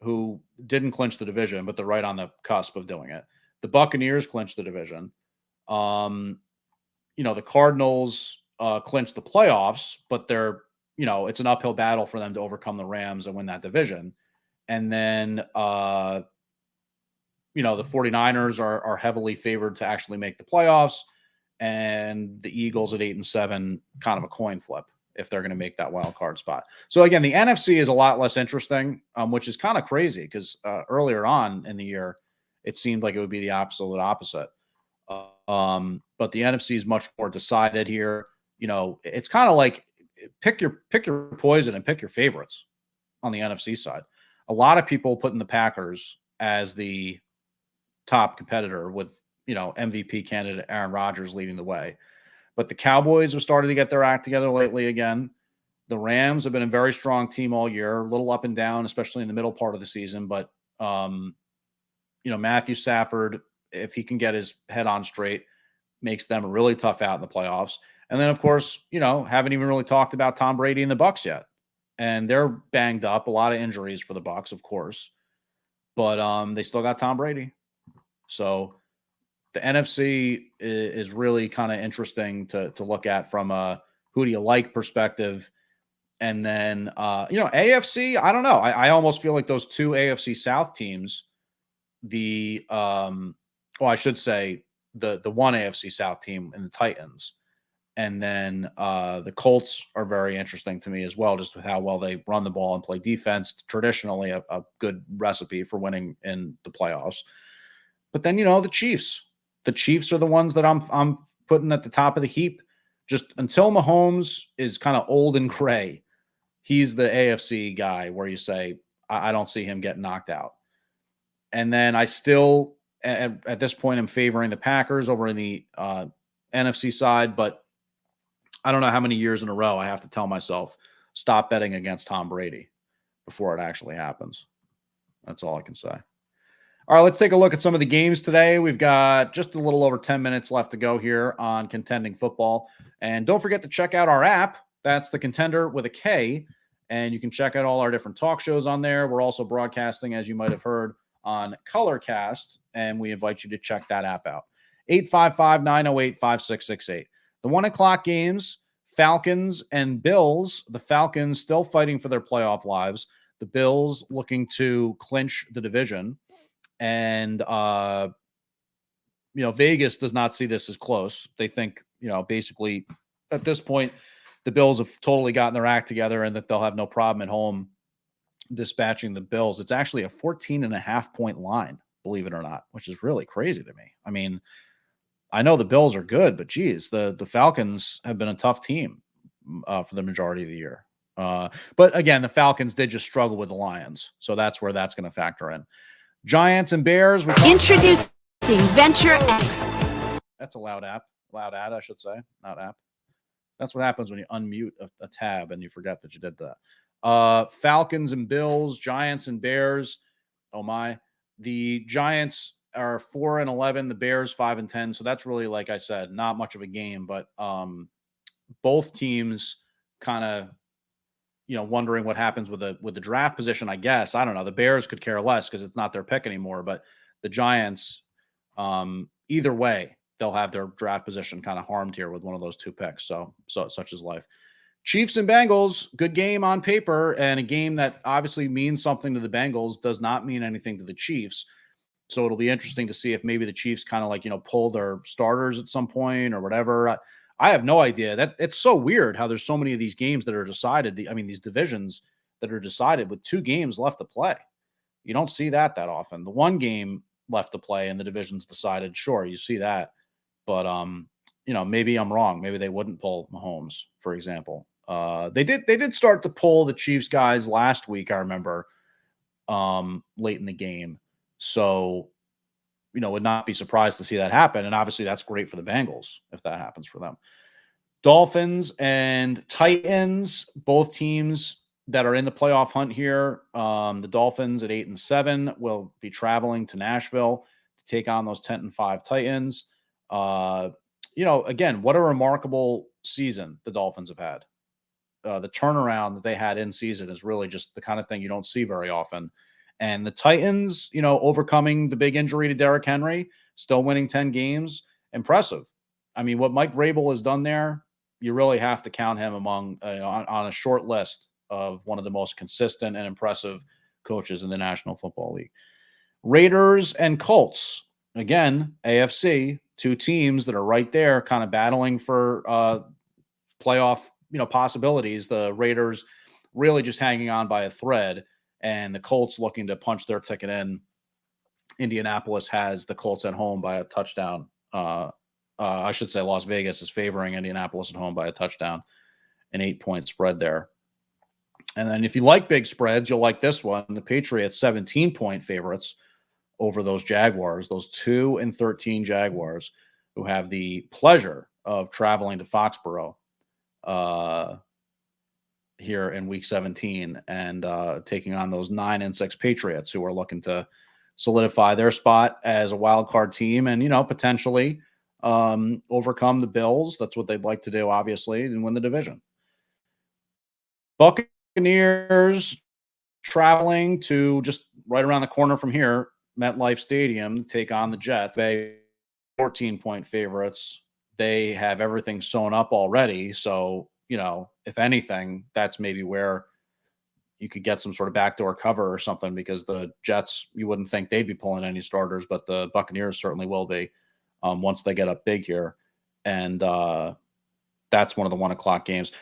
who didn't clinch the division, but they're right on the cusp of doing it. The Buccaneers clinched the division. The Cardinals clinched the playoffs, but they're, it's an uphill battle for them to overcome the Rams and win that division. And then the 49ers are heavily favored to actually make the playoffs, and the Eagles at 8-7, kind of a coin flip if they're going to make that wild card spot. So again, the NFC is a lot less interesting, which is kind of crazy because earlier on in the year, it seemed like it would be the absolute opposite. But the NFC is much more decided here. It's kind of like pick your poison and pick your favorites on the NFC side. A lot of people putting the Packers as the top competitor with, MVP candidate Aaron Rodgers leading the way. But the Cowboys have started to get their act together lately again. The Rams have been a very strong team all year, a little up and down, especially in the middle part of the season. But, Matthew Stafford, if he can get his head on straight, makes them really tough out in the playoffs. And then, of course, haven't even really talked about Tom Brady and the Bucs yet. And they're banged up, a lot of injuries for the Bucs, of course. But they still got Tom Brady. So the NFC is really kind of interesting to look at from a who do you like perspective. And then, AFC, I don't know. I almost feel like those two AFC South teams, I should say the one AFC South team and the Titans. And then the Colts are very interesting to me as well, just with how well they run the ball and play defense. Traditionally, a good recipe for winning in the playoffs. But then, the Chiefs. The Chiefs are the ones that I'm putting at the top of the heap. Just until Mahomes is kind of old and gray, he's the AFC guy where you say, I don't see him getting knocked out. And then I still, at this point, I'm favoring the Packers over in the NFC side, but I don't know how many years in a row I have to tell myself, stop betting against Tom Brady before it actually happens. That's all I can say. All right, let's take a look at some of the games today. We've got just a little over 10 minutes left to go here on Contending Football. And don't forget to check out our app. That's the Contender with a K. And you can check out all our different talk shows on there. We're also broadcasting, as you might have heard, on Colorcast. And we invite you to check that app out. 855-908-5668. The 1 o'clock games, Falcons and Bills. The Falcons still fighting for their playoff lives. The Bills looking to clinch the division. And, Vegas does not see this as close. They think, basically at this point, the Bills have totally gotten their act together and that they'll have no problem at home dispatching the Bills. It's actually a 14.5-point line, believe it or not, which is really crazy to me. I mean, I know the Bills are good, but geez, the Falcons have been a tough team for the majority of the year. But again, the Falcons did just struggle with the Lions. So that's where that's going to factor in. Giants and Bears. Introducing Venture X. That's a loud ad, I should say, not app. That's what happens when you unmute a tab and you forget that you did that. Falcons and Bills, Giants and Bears. Oh my. The Giants are 4-11, the Bears 5-10. So that's really, like I said, not much of a game, but both teams kind of, wondering what happens with the draft position, I guess. I don't know. The Bears could care less because it's not their pick anymore, but the Giants, either way, they'll have their draft position kind of harmed here with one of those two picks. So such is life. Chiefs and Bengals, good game on paper, and a game that obviously means something to the Bengals, does not mean anything to the Chiefs. So it'll be interesting to see if maybe the Chiefs kind of like, pull their starters at some point or whatever. I have no idea. That it's so weird how there's so many of these games that are decided. These divisions that are decided with 2 games left to play. You don't see that often. The 1 game left to play and the division's decided. Sure, you see that. But, maybe I'm wrong. Maybe they wouldn't pull Mahomes, for example. They did start to pull the Chiefs guys last week, I remember, late in the game. So, would not be surprised to see that happen. And obviously that's great for the Bengals if that happens for them. Dolphins and Titans, both teams that are in the playoff hunt here. The Dolphins at 8-7 will be traveling to Nashville to take on those 10-5 Titans. Again, what a remarkable season the Dolphins have had. The turnaround that they had in season is really just the kind of thing you don't see very often. And the Titans, overcoming the big injury to Derrick Henry, still winning 10 games. Impressive. What Mike Vrabel has done there, you really have to count him among on a short list of one of the most consistent and impressive coaches in the National Football League. Raiders and Colts. Again, AFC, two teams that are right there kind of battling for playoff, possibilities. The Raiders really just hanging on by a thread, and the Colts looking to punch their ticket in. Indianapolis has the Colts at home by a touchdown. I should say Las Vegas is favoring Indianapolis at home by a touchdown, an 8-point spread there. And then if you like big spreads, you'll like this one. The Patriots 17-point favorites over those Jaguars, those 2-13 Jaguars, who have the pleasure of traveling to Foxborough here in week 17 and taking on those 9-6 Patriots, who are looking to solidify their spot as a wild card team and, potentially overcome the Bills. That's what they'd like to do, obviously, and win the division. Buccaneers traveling to just right around the corner from here, MetLife Stadium, to take on the Jets. They 14-point favorites. They have everything sewn up already. So, if anything, that's maybe where you could get some sort of backdoor cover or something, because the Jets, you wouldn't think they'd be pulling any starters, but the Buccaneers certainly will be once they get up big here. And that's one of the 1:00 games.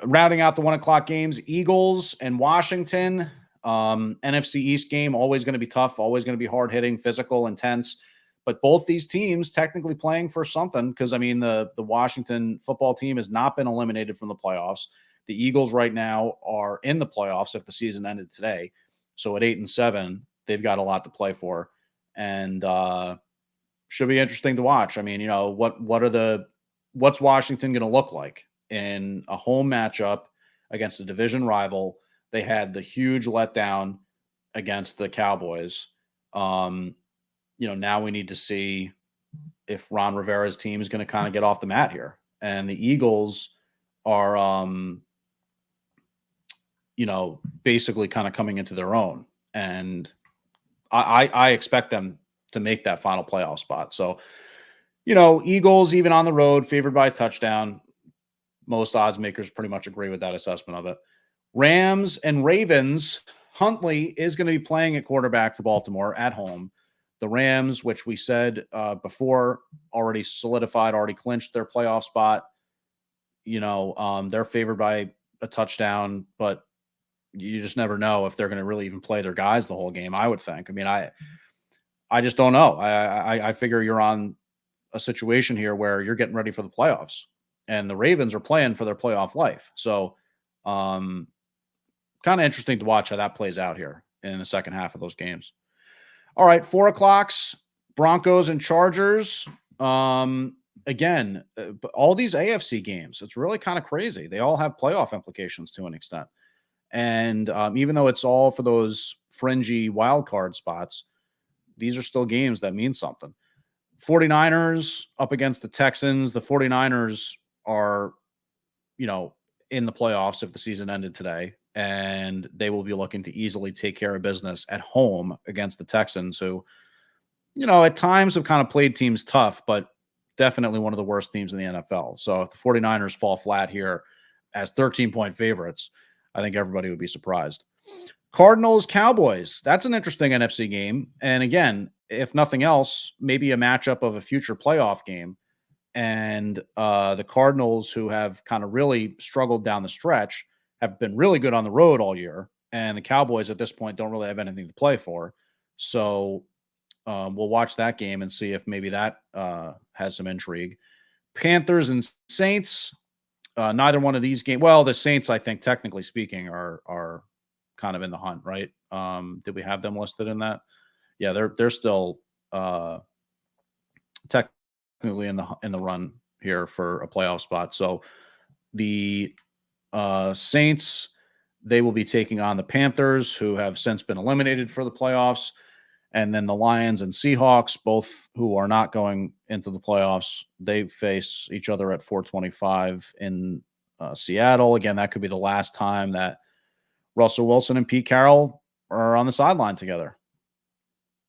Rounding out the 1:00 games, Eagles and Washington. NFC East game, always going to be tough, always going to be hard hitting, physical, intense. But both these teams technically playing for something, because, the Washington football team has not been eliminated from the playoffs. The Eagles right now are in the playoffs if the season ended today. So at 8-7, they've got a lot to play for. And should be interesting to watch. What's Washington going to look like in a home matchup against a division rival? They had the huge letdown against the Cowboys. Now we need to see if Ron Rivera's team is going to kind of get off the mat here. And the Eagles are, basically kind of coming into their own. And I expect them to make that final playoff spot. So, Eagles, even on the road, favored by a touchdown. Most odds makers pretty much agree with that assessment of it. Rams and Ravens. Huntley is going to be playing at quarterback for Baltimore at home. The Rams, which we said before, already solidified, already clinched their playoff spot. They're favored by a touchdown, but you just never know if they're going to really even play their guys the whole game, I would think. I just don't know. I figure you're on a situation here where you're getting ready for the playoffs, and the Ravens are playing for their playoff life. So kind of interesting to watch how that plays out here in the second half of those games. All right, 4:00, Broncos and Chargers. Again, all these AFC games, it's really kind of crazy. They all have playoff implications to an extent. And even though it's all for those fringy wild card spots, these are still games that mean something. 49ers up against the Texans. The 49ers are, in the playoffs if the season ended today, and they will be looking to easily take care of business at home against the Texans, who, at times have kind of played teams tough, but definitely one of the worst teams in the NFL. So if the 49ers fall flat here as 13-point favorites, I think everybody would be surprised. Cardinals, Cowboys. That's an interesting NFC game. And again, if nothing else, maybe a matchup of a future playoff game. And the Cardinals, who have kind of really struggled down the stretch, have been really good on the road all year. And the Cowboys at this point don't really have anything to play for. So we'll watch that game and see if maybe that has some intrigue. Panthers and Saints. Neither one of these games. Well, the Saints, I think, technically speaking, are kind of in the hunt, right? Did we have them listed in that? Yeah, they're still technically in the run here for a playoff spot. So the Saints, they will be taking on the Panthers, who have since been eliminated for the playoffs. And then the Lions and Seahawks, both who are not going into the playoffs, they face each other at 425 in Seattle. Again, that could be the last time that Russell Wilson and Pete Carroll are on the sideline together.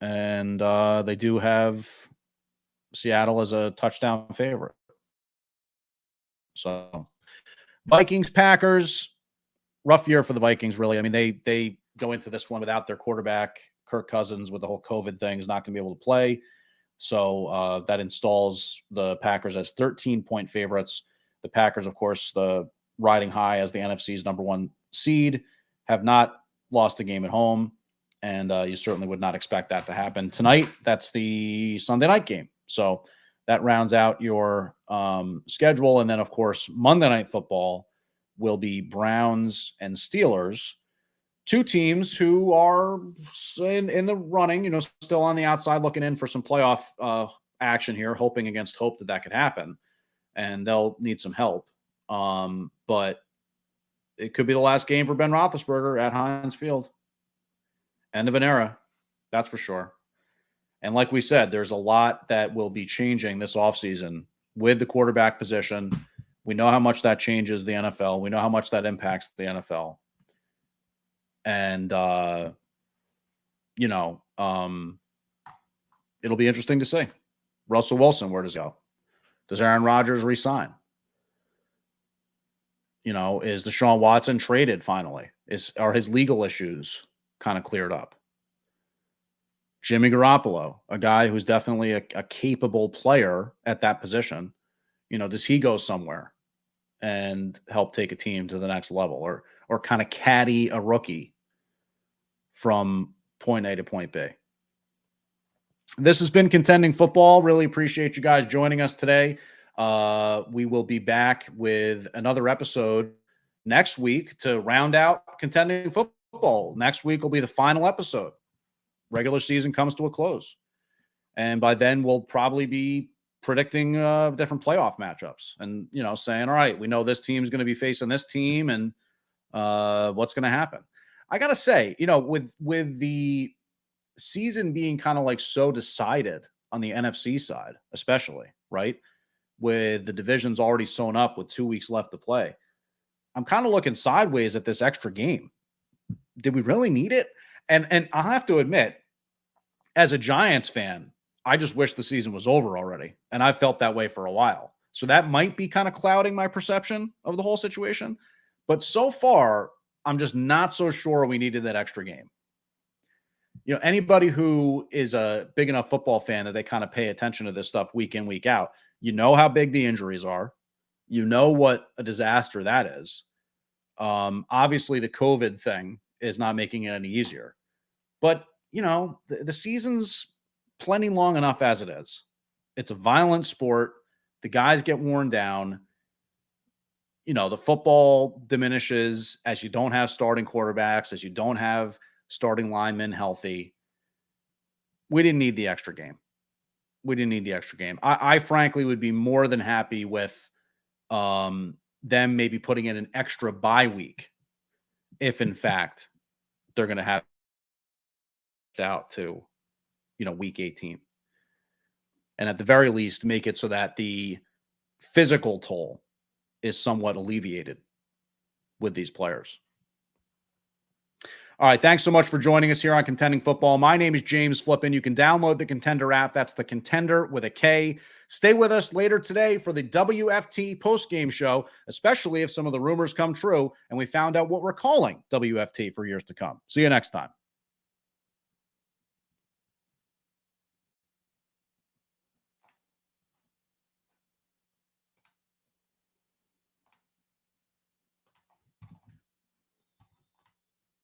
And they do have Seattle as a touchdown favorite. So Vikings, Packers, rough year for the Vikings, really. They go into this one without their quarterback. Kirk Cousins, with the whole COVID thing, is not going to be able to play. So that installs the Packers as 13-point favorites. The Packers, of course, the riding high as the NFC's number 1 seed, have not lost a game at home. And you certainly would not expect that to happen tonight. That's the Sunday night game. So that rounds out your schedule. And then, of course, Monday Night Football will be Browns and Steelers, 2 teams who are in the running, still on the outside looking in for some playoff action here, hoping against hope that could happen. And they'll need some help. But it could be the last game for Ben Roethlisberger at Heinz Field. End of an era, that's for sure. And like we said, there's a lot that will be changing this offseason with the quarterback position. We know how much that changes the NFL. We know how much that impacts the NFL. And, it'll be interesting to see. Russell Wilson, where does he go? Does Aaron Rodgers resign? Is Deshaun Watson traded finally? Are his legal issues kind of cleared up? Jimmy Garoppolo, a guy who's definitely a capable player at that position, does he go somewhere and help take a team to the next level, or kind of caddy a rookie from point A to point B? This has been Contending Football. Really appreciate you guys joining us today. We will be back with another episode next week to round out Contending Football. Next week will be the final episode. Regular season comes to a close. And by then, we'll probably be predicting different playoff matchups and, saying, all right, we know this team's going to be facing this team and what's going to happen. I got to say, with the season being kind of like so decided on the NFC side, especially, right? With the divisions already sewn up with 2 weeks left to play, I'm kind of looking sideways at this extra game. Did we really need it? And I'll have to admit, as a Giants fan, I just wish the season was over already. And I've felt that way for a while. So that might be kind of clouding my perception of the whole situation. But so far, I'm just not so sure we needed that extra game. Anybody who is a big enough football fan that they kind of pay attention to this stuff week in, week out, how big the injuries are. What a disaster that is. Obviously, the COVID thing is not making it any easier. But, the season's plenty long enough as it is. It's a violent sport. The guys get worn down. The football diminishes as you don't have starting quarterbacks, as you don't have starting linemen healthy. We didn't need the extra game. I frankly would be more than happy with them maybe putting in an extra bye week if, in fact, they're going to have out to, week 18. And at the very least, make it so that the physical toll is somewhat alleviated with these players. All right, thanks so much for joining us here on Contending Football. My name is James Flippin. You can download the Contender app. That's the Contender with a K. Stay with us later today for the WFT postgame show, especially if some of the rumors come true and we found out what we're calling WFT for years to come. See you next time.